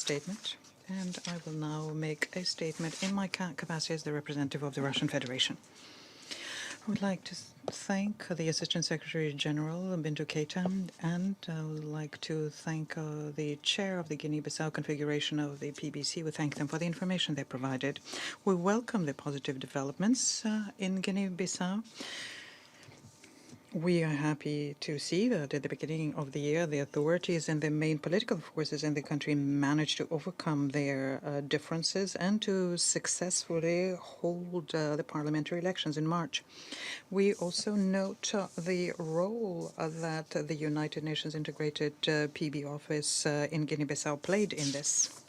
statement, and I will now make a statement in my capacity as the representative of the Russian Federation. I would like to thank the Assistant Secretary General, Bintu Keita, and I would like to thank the chair of the Guinea-Bissau configuration of the PBC. We thank them for the information they provided. We welcome the positive developments in Guinea-Bissau. We are happy to see that at the beginning of the year, the authorities and the main political forces in the country managed to overcome their differences and to successfully hold the parliamentary elections in March. We also note the role that the United Nations Integrated PB Office in Guinea-Bissau played in this.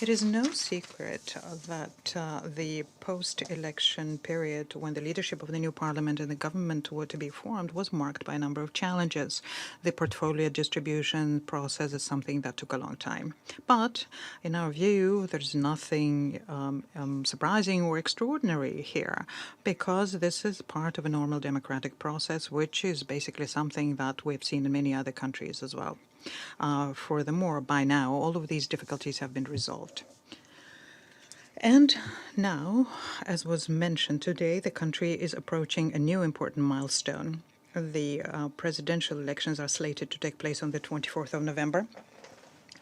It is no secret that the post-election period, when the leadership of the new parliament and the government were to be formed, was marked by a number of challenges. The portfolio distribution process is something that took a long time. But in our view, there's nothing surprising or extraordinary here, because this is part of a normal democratic process, which is basically something that we've seen in many other countries as well. Furthermore, by now, all of these difficulties have been resolved. And now, as was mentioned today, the country is approaching a new important milestone. The presidential elections are slated to take place on the 24th of November.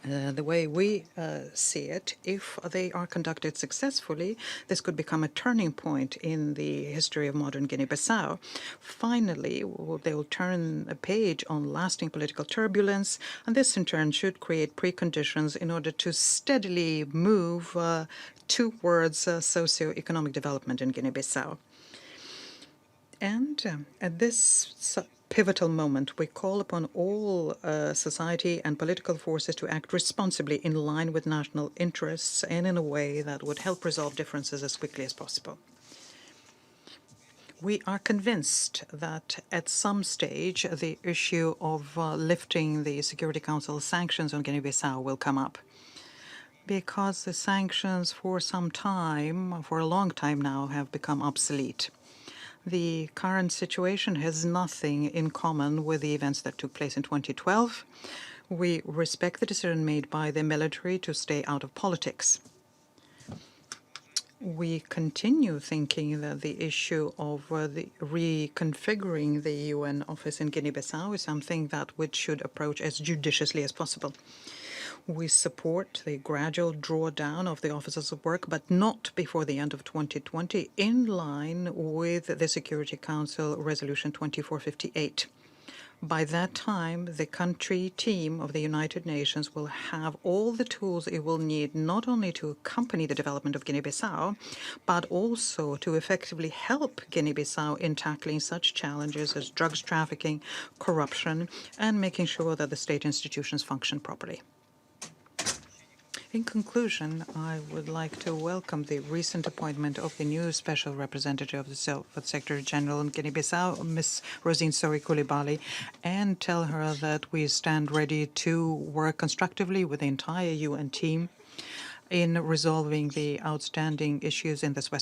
The way we see it, if they are conducted successfully, this could become a turning point in the history of modern Guinea-Bissau. Finally, they will turn a page on lasting political turbulence, and this in turn should create preconditions in order to steadily move towards socio-economic development in Guinea-Bissau. And at this pivotal moment, we call upon all society and political forces to act responsibly in line with national interests and in a way that would help resolve differences as quickly as possible. We are convinced that at some stage the issue of lifting the Security Council sanctions on Guinea-Bissau will come up, because the sanctions for a long time now, have become obsolete. The current situation has nothing in common with the events that took place in 2012. We respect the decision made by the military to stay out of politics. We continue thinking that the issue of the reconfiguring the UN office in Guinea-Bissau is something that we should approach as judiciously as possible. We support the gradual drawdown of the offices of work, but not before the end of 2020, in line with the Security Council Resolution 2458. By that time, the country team of the United Nations will have all the tools it will need, not only to accompany the development of Guinea-Bissau, but also to effectively help Guinea-Bissau in tackling such challenges as drugs trafficking, corruption, and making sure that the state institutions function properly. In conclusion, I would like to welcome the recent appointment of the new Special Representative of the Secretary General in Guinea-Bissau, Ms. Rosine Sori Coulibaly, and tell her that we stand ready to work constructively with the entire UN team in resolving the outstanding issues in this West